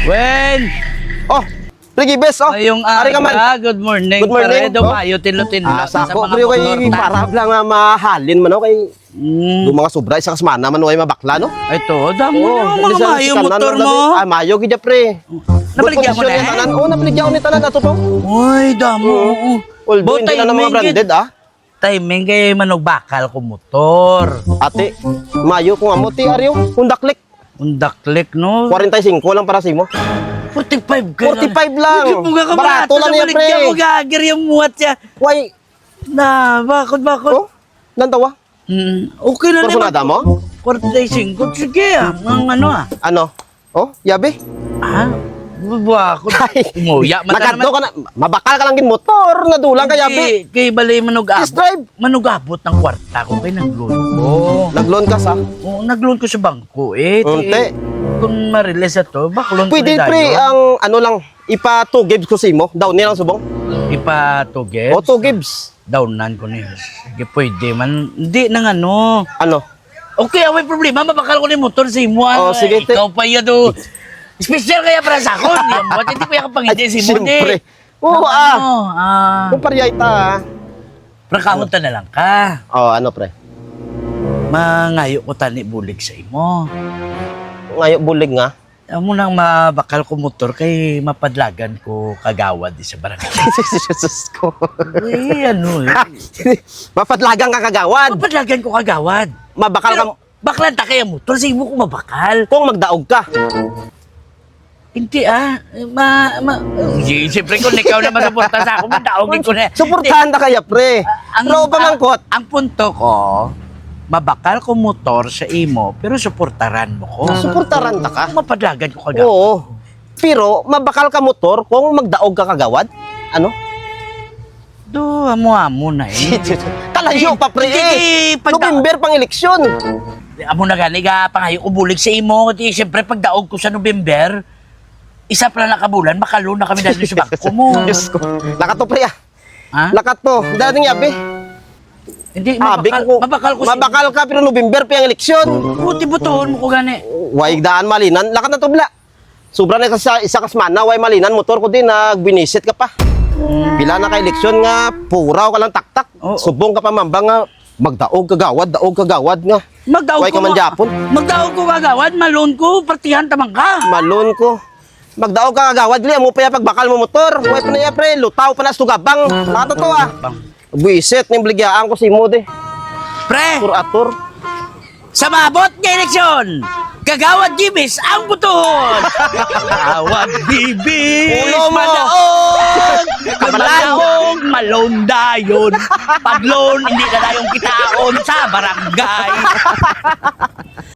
Wen! Oh, Rigi Bes, oh. Ngayong Ari ka man. good morning. Good morning. Paredo, mayo, tilo-tilo. Sako, pero kay para lang mahalin man, kay yung mga sobra, isa kasmana man, kay mabakla, no? Ito, damo na mga mayo motor mo. Ah, mayo, gidya, pre. Nabaligyan mo na eh? Oo, nabaligyan ko ni tanan, ato po. Uy, damo. Although, hindi na mga branded, ah. Timing kay manugbakal ko motor. Ate, mayo, kung amo, ti, Aryo, undaklik. Undaklik, no? 45 lang para sa imo. 45 ka 45 lang. Barato lang yan, pre. Nabaligyan mo, gagir yung muwat siya. Why? Na, bakit? Oh, nantawa. Okay na Personada mo? 45. Sige, ang ano ah. Ano? Oh, yabi? Ah, bakit? Umuya man na Nakadto ka na, mabakal ka lang gin motor, nadulang ka yabi. Kay balay Test drive. manugabot ng kwarta ko kay nag-loan ko. Nag-loan ka sa? Oo, nag-loan ko sa bangko eh. Unti. Kung ma-release ito, baka loan ko Pwede na pre, dayo. ang ano lang, ipa 2 gigs ko sa imo. Down nilang subong. Ipatuge. O 2 gigs. Downan ko niya. Sige, pwede man. Hindi nang ano. Ano? Okay, may problema. Mabakal ko na yung motor sa imo. Oh, sige, te. Ikaw pa yun do. Special kaya para sa akon. Yan mo. Hindi ko yung kapangiti si mo. Siyempre. Oo, Kung paryayta, ah. Prakamutan na lang ka. Oh, ano pre? Mangayo ko tani bulig sa imo. Ngayon bulig nga. Amo nang mabakal ko motor kay mapadlagan ko kagawad di sa barangay. Jesus ko. Eh, ano eh. Mapadlagang ka kagawad. Mapadlagan ko kagawad. Mabakal ka. Pero, baklan ta kaya motor sa imo ko mabakal. Kung magdaog ka. Hindi ah. Siyempre kung ikaw na masuporta sa ako, madaogin ko na. Suportahan na kaya pre. Pero pamangkot. Ang punto ko, mabakal ko motor sa imo, pero suportaran mo ko. Suportaran ta ka. Mapadlagan ko kagawad. Oo. Pero mabakal ka motor kung magdaog ka kagawad. Ano? Do, amo-amo na eh. Kalayo pa pre. Pagda- November pang eleksyon. Amo na gani ka, pangayo ko bulig sa imo. Di, siyempre, pagdaog ko sa November, isa pala nakabulan, makalo na kami dahil sa bangko mo. Diyos ko. Lakat to pre ah. Ha? Lakat to. Dating yabi. Hindi, Abi mabakal ko sa Mabakal ka pero November pa ang eleksyon. Buti butohon mo ko gani. Way daan malinan. Lakat na to bla. Sobra na ka sa isa kasmana. Way malinan. Motor ko din. Nagbinisit ka pa. Pila na ka eleksyon nga. Puraw ka lang taktak. Oo. Subong ka pa mamba nga. Magdaog kagawad nga. Magdaog Way ko ka man Japon. Magdaog ko kagawad, malon ko, partihan tamang ka. Malon ko. Magdaog ka kagawad li. Amo pa ya pagbakal mo motor. Way pa na ya pre. Lutaw pa na sugabang. Lakat na to ah. Buisit. Nimbligyaan ko si Mode. Pre, Atur. sa mabot ng eleksyon, Kagawad Gibis ang buton! Kagawad Gibis! Ulo mo! Madaog! Kamalaog! Malondayon! Pagloon, hindi na tayong kitaon sa barangay!